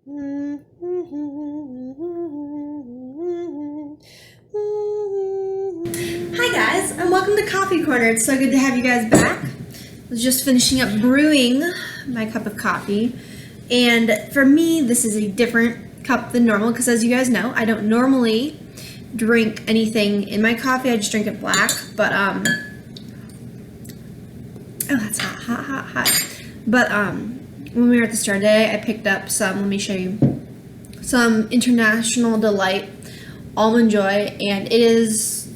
Hi guys, and welcome to Coffee Corner. It's so good to have you guys back. I was just finishing up brewing my cup of coffee, and for me this is a different cup than normal because, as you guys know, I don't normally drink anything in my coffee. I just drink it black, but oh, that's hot. But when we were at the store today, I picked up some, let me show you, some International Delight Almond Joy, and it is,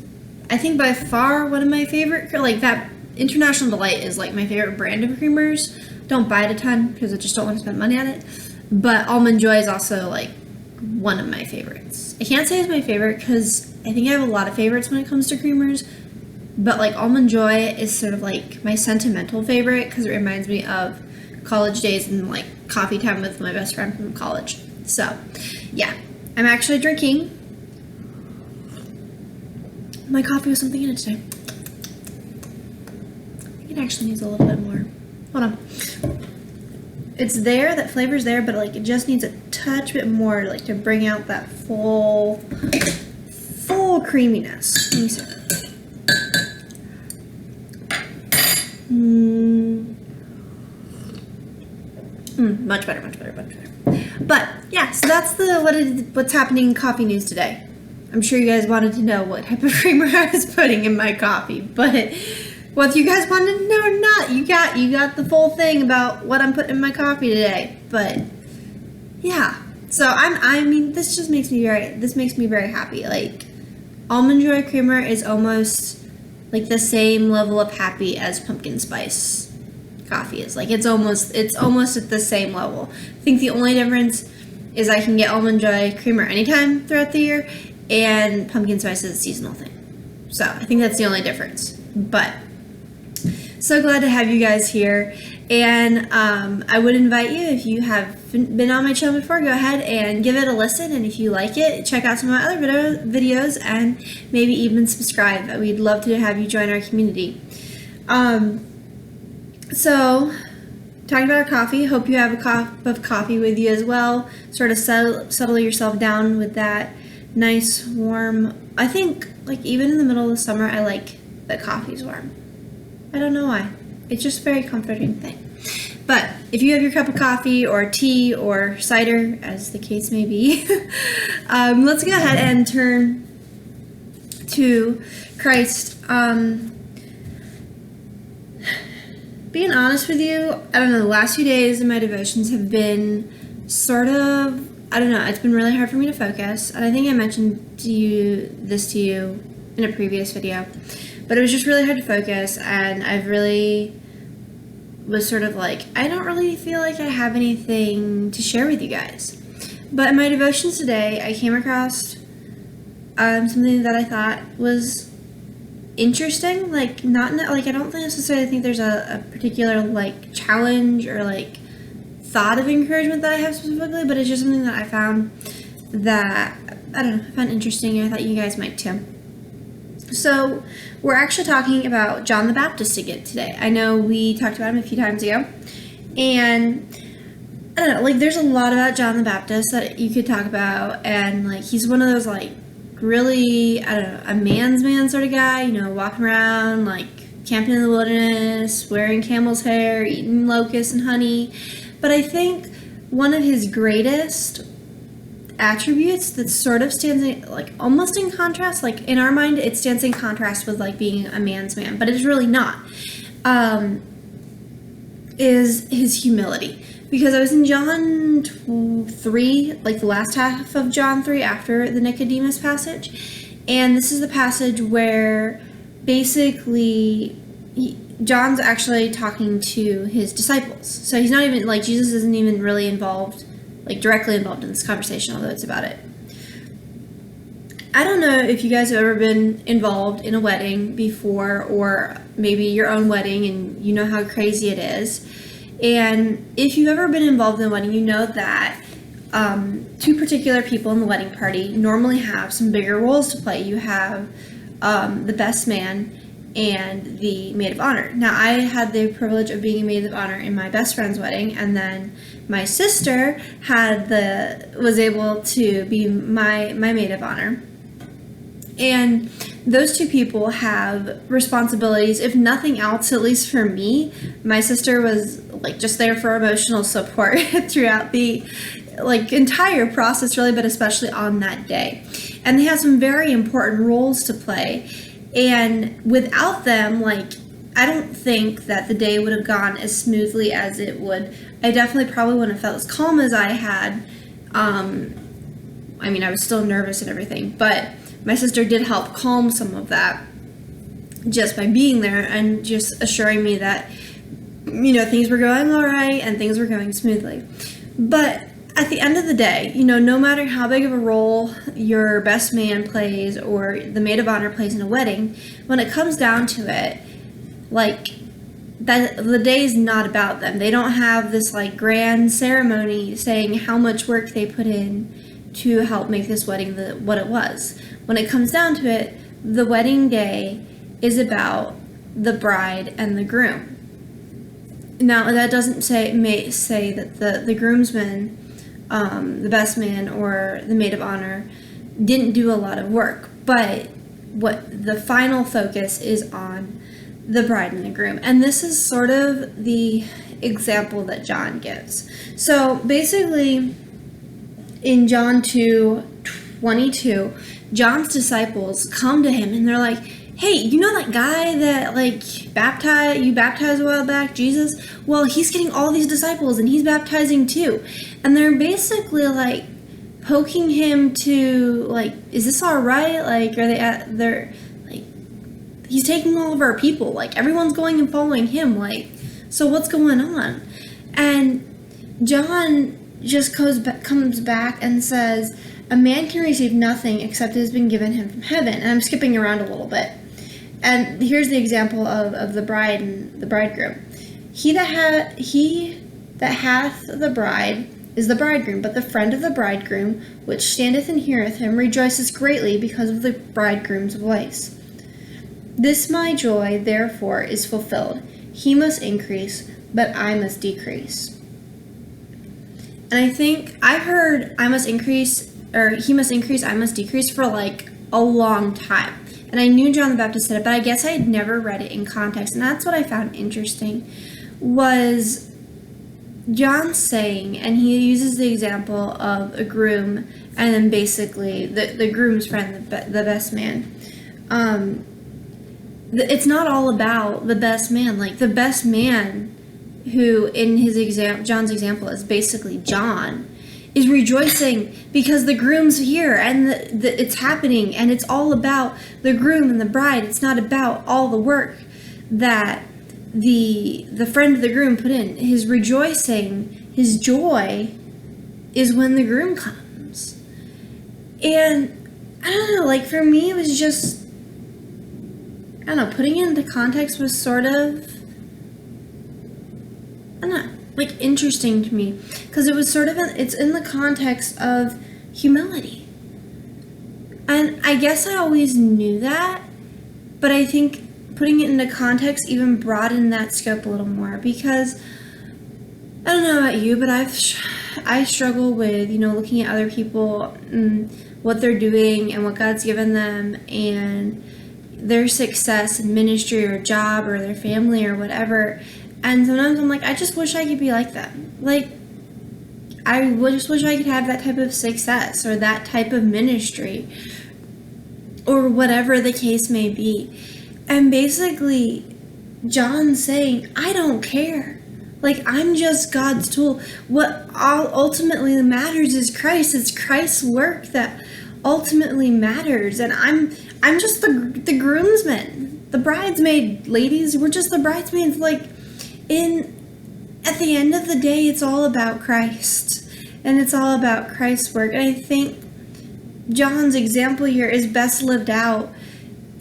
I think, by far one of my favorite, like that International Delight is like my favorite brand of creamers. Don't buy it a ton because I just don't want to spend money on it, but Almond Joy is also like one of my favorites. I can't say it's my favorite because I think I have a lot of favorites when it comes to creamers, but like Almond Joy is sort of like my sentimental favorite because it reminds me of college days and like coffee time with my best friend from college. So yeah, I'm actually drinking my coffee with something in it today. I think it actually needs a little bit more. Hold on. It's there, that flavor's there, but like it just needs a touch bit more, like to bring out that full creaminess. Let me see. Much better. But yeah, so that's what's happening in coffee news today. I'm sure you guys wanted to know what type of creamer I was putting in my coffee, but whether you guys wanted to know or not, you got the full thing about what I'm putting in my coffee today. But yeah, so I mean, this makes me very happy. Like, Almond Joy creamer is almost like the same level of happy as pumpkin spice coffee is. Like, it's almost at the same level. I think the only difference is I can get Almond Joy creamer anytime throughout the year, and pumpkin spice is a seasonal thing. So I think that's the only difference. But so glad to have you guys here, and I would invite you, if you have been on my channel before, go ahead and give it a listen, and if you like it, check out some of my other videos and maybe even subscribe. We'd love to have you join our community. So, talking about our coffee, hope you have a cup of coffee with you as well. Sort of settle yourself down with that nice warm, I think, like, even in the middle of the summer, I like that coffee's warm. I don't know why. It's just a very comforting thing. But if you have your cup of coffee or tea or cider, as the case may be, let's go ahead and turn to Christ. Being honest with you, I don't know, the last few days in my devotions have been sort of, I don't know, it's been really hard for me to focus. And I think I mentioned this to you in a previous video. But it was just really hard to focus, and I really was sort of like, I don't really feel like I have anything to share with you guys. But in my devotions today, I came across something that I thought was interesting. Like, I don't necessarily think there's a particular like challenge or like thought of encouragement that I have specifically, but it's just something that I found that, I don't know, I found interesting, and I thought you guys might too. So we're actually talking about John the Baptist again today. I know we talked about him a few times ago, and I don't know, like, there's a lot about John the Baptist that you could talk about, and like, he's one of those like really, I don't know, a man's man sort of guy, you know, walking around like camping in the wilderness, wearing camel's hair, eating locusts and honey. But I think one of his greatest attributes that sort of stands in, like, almost in contrast, like in our mind it stands in contrast with like being a man's man, but it's really not, is his humility. Because I was in John 3, like the last half of John 3 after the Nicodemus passage, and this is the passage where basically John's actually talking to his disciples. So he's not even, like, Jesus isn't even really involved, like directly involved in this conversation, although it's about it. I don't know if you guys have ever been involved in a wedding before, or maybe your own wedding, and you know how crazy it is. And if you've ever been involved in a wedding, you know that two particular people in the wedding party normally have some bigger roles to play. You have the best man and the maid of honor. Now, I had the privilege of being a maid of honor in my best friend's wedding, and then my sister was able to be my maid of honor. And those two people have responsibilities, if nothing else, at least for me. My sister was like just there for emotional support throughout the entire process, really, but especially on that day. And they have some very important roles to play. And without them, I don't think that the day would have gone as smoothly as it would. I definitely probably wouldn't have felt as calm as I had. I was still nervous and everything, but my sister did help calm some of that just by being there and just assuring me that, things were going all right and things were going smoothly. But at the end of the day, no matter how big of a role your best man plays or the maid of honor plays in a wedding, when it comes down to it, that the day is not about them. They don't have this grand ceremony saying how much work they put in to help make this wedding what it was. When it comes down to it, the wedding day is about the bride and the groom. Now, that doesn't say that the groomsmen, the best man or the maid of honor, didn't do a lot of work, but what the final focus is on the bride and the groom. And this is sort of the example that John gives. So basically, in John 2:22, John's disciples come to him and they're like, hey, that guy that you baptized a while back, Jesus? Well, he's getting all these disciples and he's baptizing too. And they're basically poking him to is this all right? He's taking all of our people. Everyone's going and following him. So what's going on? And John just comes back and says, a man can receive nothing except it has been given him from heaven. And I'm skipping around a little bit. And here's the example of the bride and the bridegroom. He that hath the bride is the bridegroom, but the friend of the bridegroom, which standeth and heareth him, rejoices greatly because of the bridegroom's voice. This my joy, therefore, is fulfilled. He must increase, but I must decrease. And I think I heard I must increase, or he must increase, I must decrease for a long time. And I knew John the Baptist said it, but I guess I had never read it in context. And that's what I found interesting, was John saying, and he uses the example of a groom and then basically the groom's friend, the best man. It's not all about the best man. The best man, who in John's example is basically John, is rejoicing because the groom's here and it's happening, and it's all about the groom and the bride. It's not about all the work that the friend of the groom put in. His rejoicing, his joy, is when the groom comes. And I don't know, for me it was just, I don't know, putting it into context was sort of, I don't know, interesting to me, because it was sort of it's in the context of humility. And I guess I always knew that, but I think putting it into context even broadened that scope a little more, because I don't know about you, but I struggle with, looking at other people and what they're doing and what God's given them and their success in ministry or job or their family or whatever. And sometimes I'm I just wish I could be like them. I just wish I could have that type of success or that type of ministry or whatever the case may be. And basically, John's saying, I don't care. I'm just God's tool. What ultimately matters is Christ. It's Christ's work that ultimately matters. And I'm just the groomsman. The bridesmaid ladies, we're just the bridesmaids. At the end of the day, it's all about Christ, and it's all about Christ's work. And I think John's example here is best lived out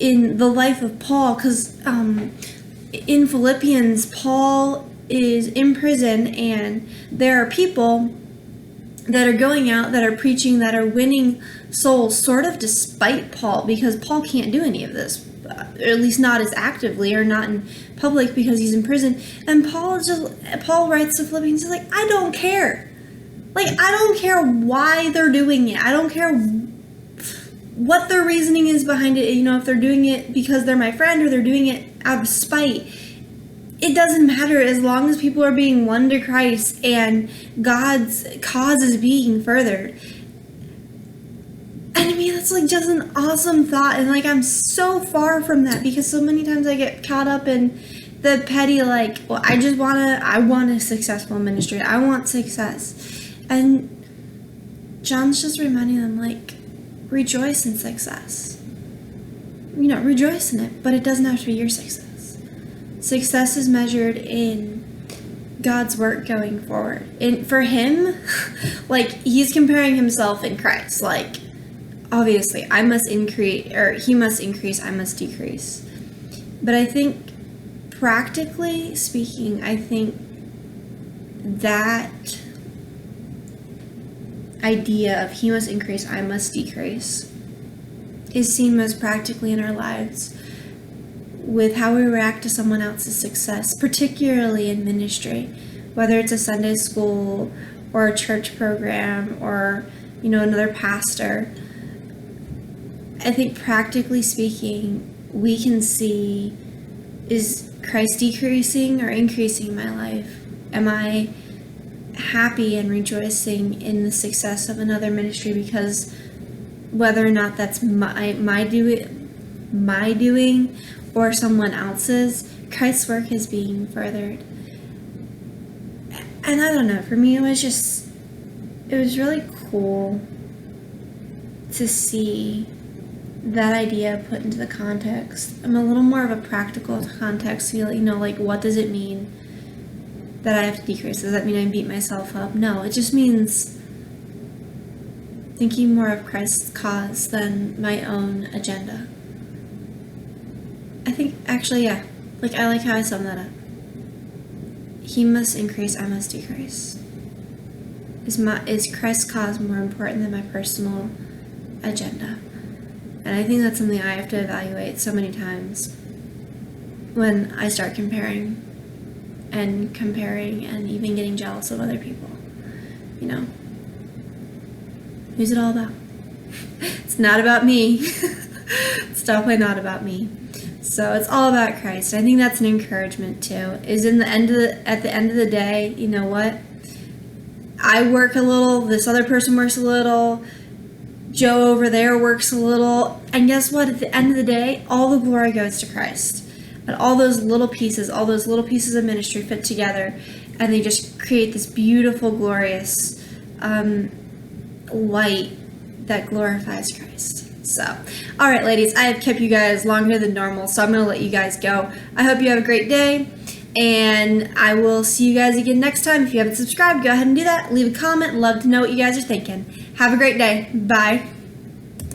in the life of Paul, because in Philippians, Paul is in prison, and there are people that are going out, that are preaching, that are winning souls, sort of despite Paul, because Paul can't do any of this. or at least not as actively, or not in public because he's in prison. And Paul writes to Philippians, he's like, I don't care. Like, I don't care why they're doing it. I don't care what their reasoning is behind it. You know, if they're doing it because they're my friend or they're doing it out of spite. It doesn't matter as long as people are being won to Christ and God's cause is being furthered. And to me, that's like just an awesome thought. And like, I'm so far from that because so many times I get caught up in the petty, like, well, I want a successful ministry. I want success. And John's just reminding them, like, rejoice in success. You know, rejoice in it, but it doesn't have to be your success. Success is measured in God's work going forward. And for him, like, he's comparing himself in Christ. Like, obviously, I must increase, or he must increase, I must decrease. But I think, practically speaking, I think that idea of he must increase, I must decrease is seen most practically in our lives with how we react to someone else's success, particularly in ministry, whether it's a Sunday school or a church program or, you know, another pastor. I think practically speaking, we can see, is Christ decreasing or increasing in my life? Am I happy and rejoicing in the success of another ministry because whether or not that's my doing or someone else's, Christ's work is being furthered. And I don't know, for me it was really cool to see that idea put into the context. I'm a little more of a practical context, you know, like, what does it mean that I have to decrease? Does that mean I beat myself up? No, it just means thinking more of Christ's cause than my own agenda. I think, actually, yeah. Like, I like how I summed that up. He must increase, I must decrease. Is Christ's cause more important than my personal agenda? And I think that's something I have to evaluate so many times when I start comparing and even getting jealous of other people. You know, who's it all about? It's not about me. It's definitely not about me. So it's all about Christ. I think that's an encouragement too. Is at the end of the day, you know what? I work a little. This other person works a little. Joe over there works a little. And guess what? At the end of the day, all the glory goes to Christ. And all those little pieces of ministry fit together, and they just create this beautiful, glorious light that glorifies Christ. So, all right, ladies, I have kept you guys longer than normal, so I'm going to let you guys go. I hope you have a great day, and I will see you guys again next time. If you haven't subscribed, go ahead and do that. Leave a comment. Love to know what you guys are thinking. Have a great day. Bye.